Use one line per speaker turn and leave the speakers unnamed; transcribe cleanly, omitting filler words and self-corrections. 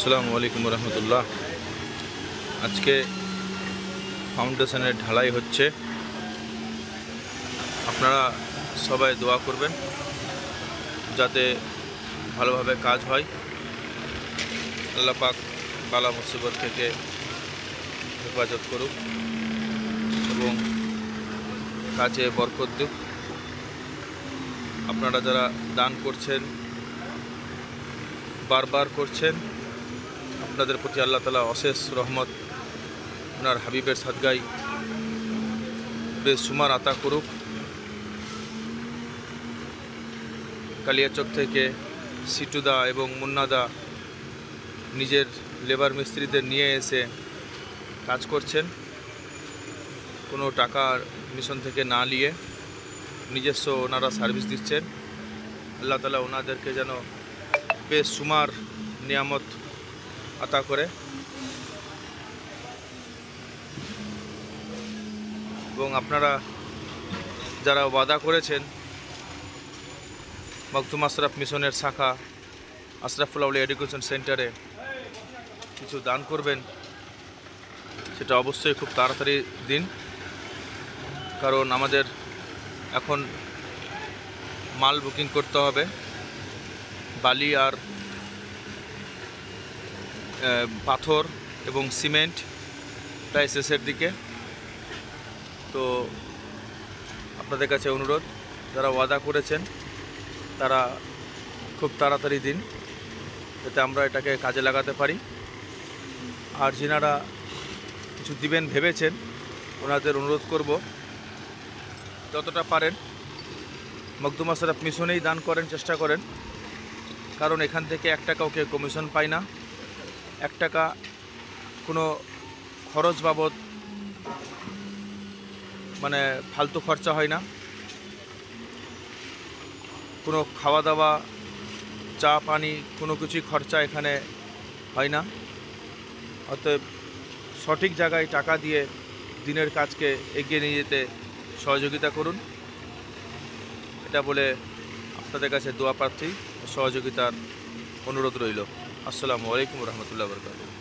আসসালামু আলাইকুম রহমতুল্লাহ। আজকে ফাউন্ডেশনের ঢালাই হচ্ছে। আপনারা সবাই দোয়া করবেন যাতে ভালোভাবে কাজ হয়। আল্লাহ পাক বালা মুসিবত থেকে হেফাজত করুক এবং কাজে বরকত দিক। আপনারা যারা দান করছেন, বারবার করছেন, আপনাদের প্রতি আল্লাহ তাআলা অশেষ রহমত, আপনার হাবিবের সাদগাই বেসুমার আতা করুক। কালিয়াচক থেকে সিটুদা এবং মুন্নাদা নিজের লেবার মিস্ত্রিদের নিয়ে এসে কাজ করছেন, কোনো টাকার মিশন থেকে না নিয়ে নিজস্ব ওনারা সার্ভিস দিচ্ছেন। আল্লাহ তাআলা ওনাদেরকে যেন বেসুমার নিয়ামত আতা করে এবং আপনারা যারা ওয়াদা করেছেন মখদুম আশরাফ মিশনের শাখা আশরাফুল আউলিয়া এডুকেশন সেন্টারে কিছু দান করবেন, সেটা অবশ্যই খুব তাড়াতাড়ি দিন, কারণ আমাদের এখন মাল বুকিং করতে হবে। বালি আর পাথর এবং সিমেন্ট প্রায় শেষের দিকে। তো আপনাদের কাছে অনুরোধ, যারা ওয়াদা করেছেন তারা খুব তাড়াতাড়ি দিন, যাতে আমরা এটাকে কাজে লাগাতে পারি। আর যিনারা কিছু দিবেন ভেবেছেন, ওনাদের অনুরোধ করব যতটা পারেন মখদুম আশরাফ মিশনেই দান করেন, চেষ্টা করেন, কারণ এখান থেকে 1 টাকাও কেউ কমিশন পায় না। 1 টাকা কোনো খরচ বাবদ মানে ফালতু খরচা হয় না, কোনো খাওয়া দাওয়া চা পানি কোনো কিছুই খরচা এখানে হয় না। অতএব সঠিক জায়গায় টাকা দিয়ে দিনের কাজকে এগিয়ে নিয়ে যেতে সহযোগিতা করুন, এটা বলে আপনাদের কাছে দোয়া প্রার্থী, সহযোগিতার অনুরোধ রইল। আসসালামু আলাইকুম রহমতুল্লাহ বরকাতুহু।